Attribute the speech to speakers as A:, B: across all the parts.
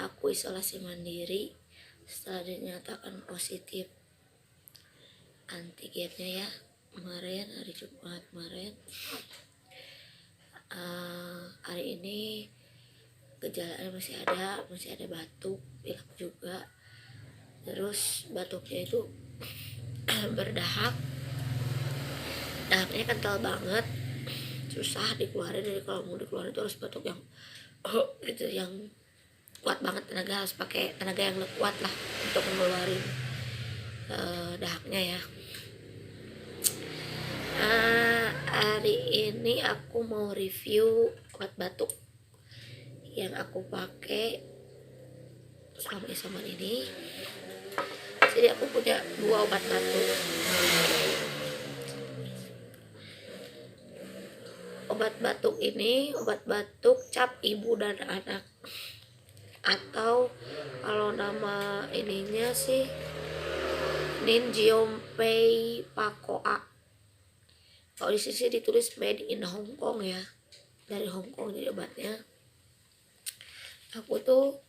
A: aku isolasi mandiri setelah dinyatakan positif antigennya ya kemarin hari Jumat kemarin. Hari ini gejalanya masih ada batuk, pilek juga, terus batuknya itu berdahak, dahaknya kental banget, susah dikeluarin. Jadi kalau mau dikeluarin itu harus batuk yang gitu, yang kuat banget, harus pakai tenaga yang kuat lah untuk mengeluarin dahaknya ya. Hari ini aku mau review obat batuk yang aku pakai selama isoman ini. Jadi aku punya 2 obat batuk. Obat batuk ini obat batuk cap ibu dan anak, atau kalau nama ininya sih Ninjiompai Pakoa. Kalau di sini ditulis made in Hong Kong ya, dari Hong Kong jadi obatnya. Aku tuh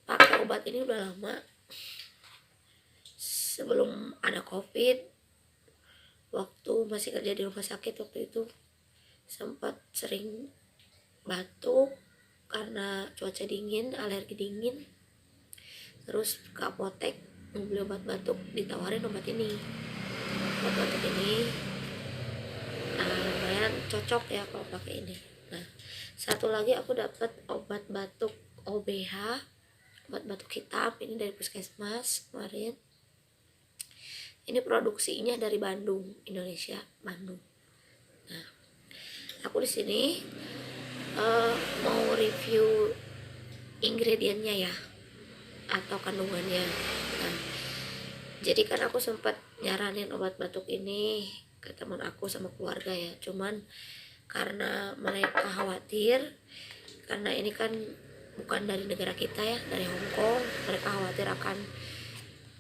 A: pakai obat ini udah lama, sebelum ada COVID. Waktu masih kerja di rumah sakit waktu itu sempat sering batuk karena cuaca dingin, alergi dingin. Terus ke apotek mau beli obat batuk, ditawarin obat batuk ini lumayan cocok ya kalau pakai ini. Nah, satu lagi aku dapat obat batuk OBH, obat batuk hitam ini dari puskesmas kemarin. Ini produksinya dari Bandung, Indonesia, Bandung. Nah, aku di sini mau review ingredientnya ya, atau kandungannya. Nah, jadi kan aku sempat nyaranin obat batuk ini ke teman aku sama keluarga ya, cuman karena mereka khawatir, karena ini kan bukan dari negara kita ya, dari Hong Kong, mereka khawatir akan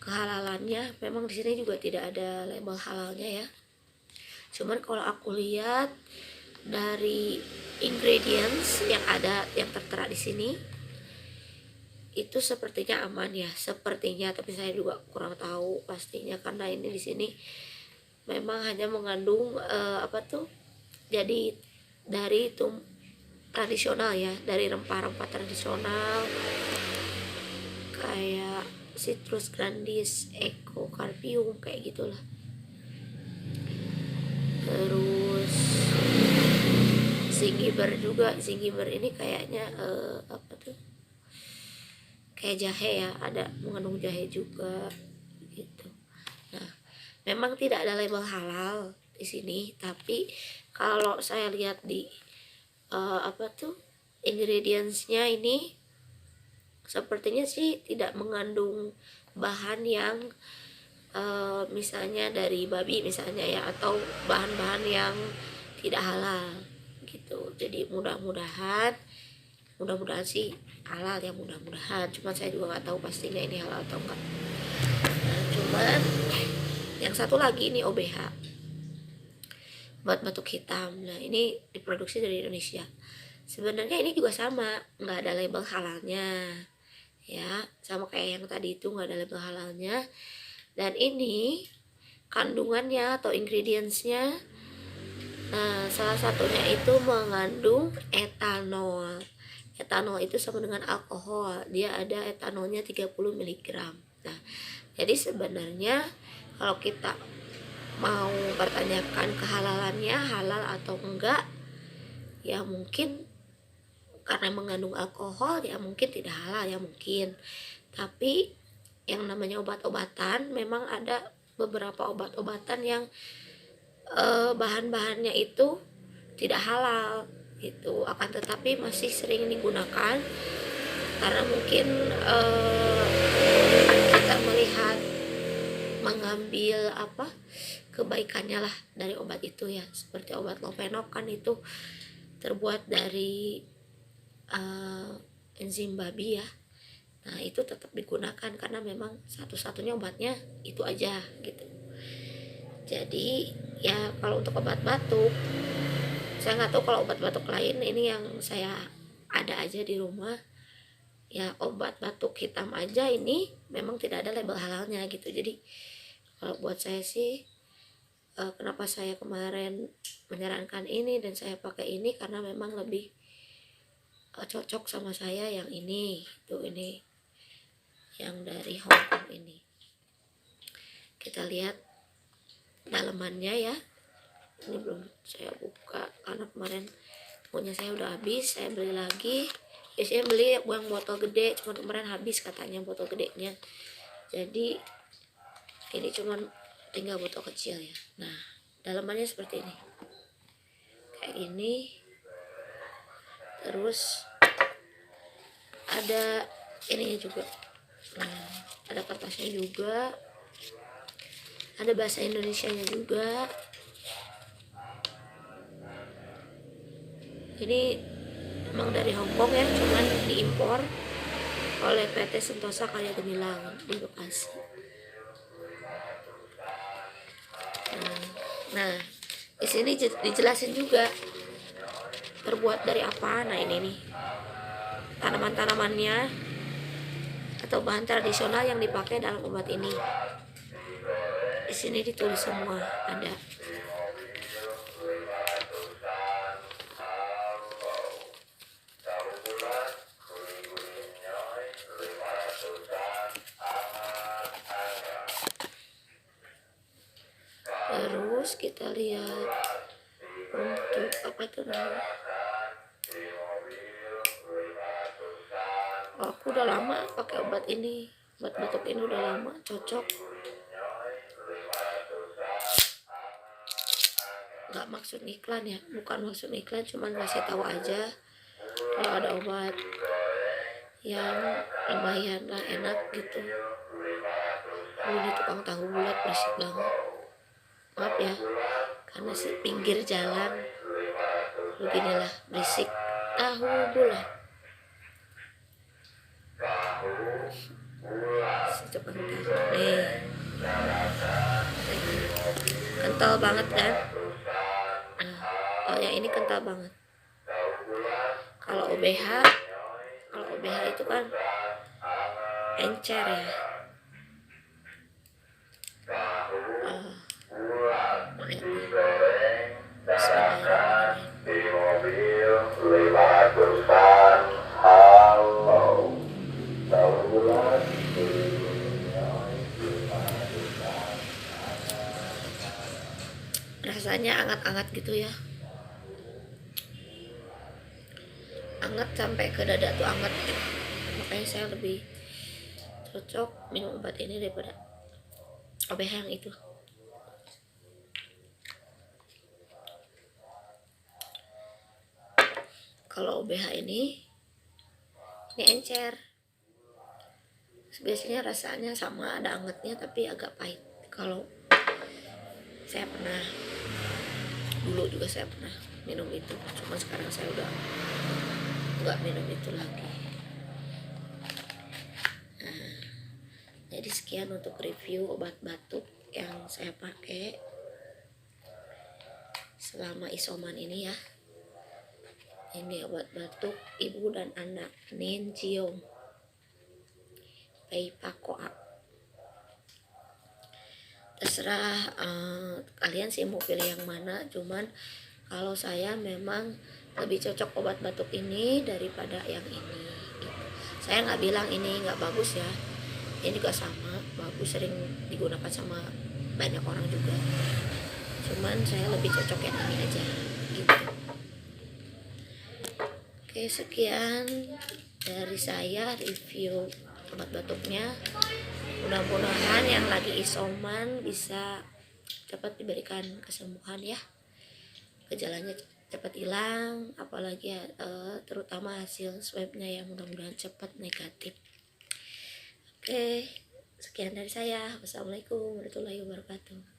A: kehalalannya. Memang di sini juga tidak ada label halalnya ya, cuman kalau aku lihat dari ingredients yang ada, yang tertera di sini, itu sepertinya aman ya, sepertinya, tapi saya juga kurang tahu pastinya karena ini di sini memang hanya mengandung jadi dari itu tradisional ya, dari rempah-rempah tradisional kayak citrus grandis, ecocarpium kayak gitulah. Terus zingiber juga, zingiber ini kayaknya kayak jahe ya, ada mengandung jahe juga gitu. Nah, memang tidak ada label halal di sini, tapi kalau saya lihat di ingredientsnya ini sepertinya sih tidak mengandung bahan yang misalnya dari babi misalnya ya, atau bahan-bahan yang tidak halal gitu. Jadi mudah-mudahan sih halal ya, mudah-mudahan. Cuman saya juga nggak tahu pastinya ini halal atau enggak. Nah, cuman yang satu lagi ini OBH, obat batuk hitam. Nah, ini diproduksi dari Indonesia. Sebenarnya ini juga sama, nggak ada label halalnya ya, sama kayak yang tadi itu nggak ada label halalnya. Dan ini kandungannya atau ingredientsnya, nah salah satunya itu mengandung etanol. Etanol itu sama dengan alkohol, dia ada etanolnya 30 mg. Nah, jadi sebenarnya kalau kita mau pertanyakan kehalalannya, halal atau enggak, ya mungkin karena mengandung alkohol ya mungkin tidak halal ya mungkin. Tapi yang namanya obat-obatan, memang ada beberapa obat-obatan yang bahan-bahannya itu tidak halal itu, akan tetapi masih sering digunakan karena mungkin kita melihat, mengambil kebaikannya lah dari obat itu ya. Seperti obat Lovenok kan itu terbuat dari enzim babi ya. Nah, itu tetap digunakan karena memang satu-satunya obatnya itu aja gitu. Jadi ya kalau untuk obat batuk, saya nggak tahu kalau obat batuk lain, ini yang saya ada aja di rumah ya obat batuk hitam aja ini memang tidak ada label halalnya gitu. Jadi kalau buat saya sih kenapa saya kemarin menyarankan ini dan saya pakai ini karena memang lebih cocok sama saya yang ini. Tuh ini yang dari Hong Kong ini. Kita lihat dalamannya ya. Ini belum saya buka karena kemarin punya saya udah habis, saya beli lagi. Biasanya beli yang botol gede, cuma kemarin habis katanya botol gedenya. Jadi ini cuma tinggal botol kecil ya. Nah, dalamannya seperti ini. Kayak ini. Terus ada ininya juga. Nah, ada kertasnya juga. Ada bahasa Indonesianya juga. Ini emang dari Hong Kong ya, cuman diimpor oleh PT Sentosa Karya Gemilang di Bekasi. Nah, di sini dijelasin juga terbuat dari apa. Nah, ini nih tanaman-tanamannya atau bahan tradisional yang dipakai dalam obat ini. Di sini ditulis semua ada. Terus kita lihat untuk apa itu namanya. Aku udah lama pakai obat ini, obat batuk ini udah lama, cocok. Nggak maksud iklan ya, bukan maksud iklan, cuman ngasih tahu aja kalau ada obat yang lumayan lah enak gitu. Ini tukang tahu bulat berisik banget, maaf ya, karena si pinggir jalan beginilah berisik tahu bulat. Si tukang tahu nih, kental banget kan. Nah, oh yang ini kental banget. Kalau OBH itu kan encer ya. Rasanya anget-anget gitu ya, anget sampai ke dada tuh anget. Makanya saya lebih cocok minum obat ini daripada OBH yang itu. Kalau OBH ini encer. Biasanya rasanya sama, ada angetnya tapi agak pahit. Kalau saya pernah, dulu juga saya pernah minum itu, cuma sekarang saya udah nggak minum itu lagi. Nah, jadi sekian untuk review obat batuk yang saya pakai selama isoman ini ya. Ini obat batuk ibu dan anak Ninjiom Peipakoa. Terserah kalian sih mau pilih yang mana, cuman kalau saya memang lebih cocok obat batuk ini daripada yang ini gitu. Saya nggak bilang ini nggak bagus ya, ini juga sama bagus, sering digunakan sama banyak orang juga, cuman saya lebih cocok yang ini aja gitu. Oke, sekian dari saya review obat batuknya. Mudah-mudahan yang lagi isoman bisa cepat diberikan kesembuhan ya, gejalanya cepat hilang, apalagi terutama hasil swabnya yang mudah-mudahan cepat negatif. Oke, sekian dari saya. Wassalamualaikum warahmatullahi wabarakatuh.